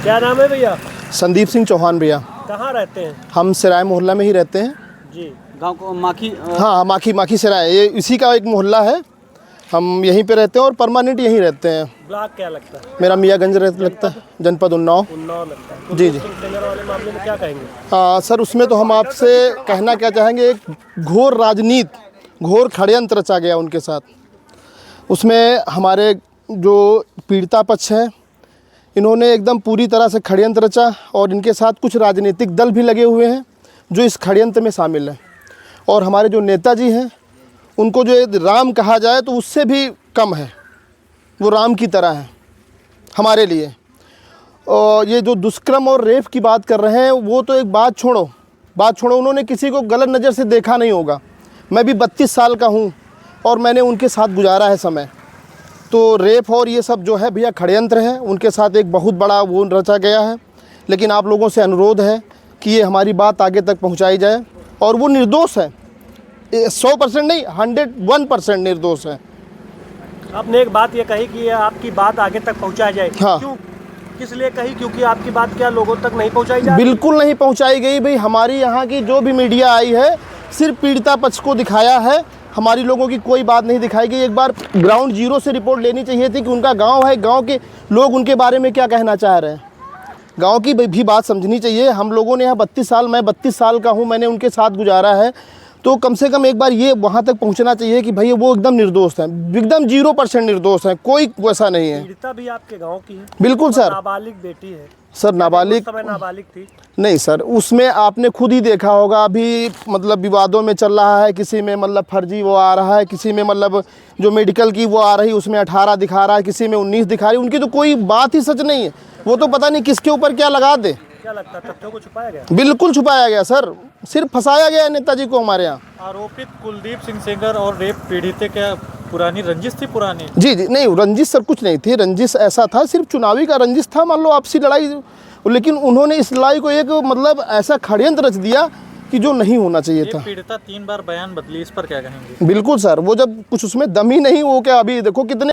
क्या नाम है भैया? संदीप सिंह चौहान भैया। कहाँ रहते हैं? हम सराय मोहल्ला में ही रहते हैं जी। गांव को माखी? हाँ, माखी सराय, ये इसी का एक मोहल्ला है। हम यहीं पे रहते हैं और परमानेंट यहीं रहते हैं। ब्लॉक क्या लगता है? मेरा मियाँगंज लगता है, जनपद उन्नाव लगता है। तो जी जी। टेलर वाले मामले में क्या कहेंगे? सर, उसमें तो हम आपसे कहना क्या चाहेंगे, एक घोर राजनीति, घोर षड्यंत्र रचा गया उनके साथ। उसमें हमारे जो पीड़िता पक्ष है, इन्होंने एकदम पूरी तरह से षड्यंत्र रचा और इनके साथ कुछ राजनीतिक दल भी लगे हुए हैं जो इस षड्यंत्र में शामिल हैं। और हमारे जो नेताजी हैं, उनको जो राम कहा जाए तो उससे भी कम है, वो राम की तरह है हमारे लिए। और ये जो दुष्कर्म और रेप की बात कर रहे हैं, वो तो एक बात छोड़ो, उन्होंने किसी को गलत नज़र से देखा नहीं होगा। मैं भी 32 साल का हूँ और मैंने उनके साथ गुजारा है समय। तो रेप और ये सब जो है भैया षड्यंत्र है, उनके साथ एक बहुत बड़ा वो रचा गया है। लेकिन आप लोगों से अनुरोध है कि ये हमारी बात आगे तक पहुंचाई जाए और वो निर्दोष है, 100% नहीं, 101% निर्दोष है। आपने एक बात ये कही कि आपकी बात आगे तक पहुंचाई जाए। हाँ। क्यों, किस लिए कही? क्योंकि आपकी बात क्या लोगों तक नहीं पहुंचाई जा रही? बिल्कुल नहीं पहुंचाई गई भाई। हमारी यहाँ की जो भी मीडिया आई है, सिर्फ पीड़िता पक्ष को दिखाया है, हमारी लोगों की कोई बात नहीं दिखाई गई। एक बार ग्राउंड जीरो से रिपोर्ट लेनी चाहिए थी कि उनका गांव है, गांव के लोग उनके बारे में क्या कहना चाह रहे हैं। गांव की भी बात समझनी चाहिए। हम लोगों ने यहाँ 32 साल, मैं 32 साल का हूँ, मैंने उनके साथ गुजारा है। तो कम से कम एक बार ये वहाँ तक पहुँचना चाहिए कि भाई वो एकदम निर्दोष हैं, एकदम 0% निर्दोष हैं, कोई वैसा नहीं है। पीड़िता भी आपके गाँव की है? बिल्कुल सर। नाबालिग बेटी है सर, नाबालिग नाबालिग थी? नहीं सर, उसमें आपने खुद ही देखा होगा, अभी मतलब विवादों में चल रहा है, किसी में मतलब फर्जी वो आ रहा है, किसी में मतलब जो मेडिकल की वो आ रही, उसमें 18 दिखा रहा है, किसी में 19 दिखा रही। उनकी तो कोई बात ही सच नहीं है। वो तो पता नहीं किसके ऊपर क्या लगा दे। क्या लगता है, तथ्यों को छुपाया गया? बिल्कुल छुपाया गया सर, सिर्फ फंसाया गया है नेताजी को हमारे यहाँ। आरोपित कुलदीप सिंह सेंगर और रेप पीड़ित क्या पुरानी रंजिश थी? पुरानी जी नहीं, रंजिश सर कुछ नहीं थी। रंजिश ऐसा था, सिर्फ चुनावी का रंजिश था, मान लो आपसी लड़ाई। लेकिन उन्होंने इस लड़ाई को एक मतलब ऐसा षड्यंत्र रच दिया कि जो नहीं होना चाहिए था। पीड़िता 3 बार बयान बदली, इस पर क्या कहेंगे? बिल्कुल सर, वो जब कुछ उसमें दम ही नहीं, वो क्या अभी देखो कितने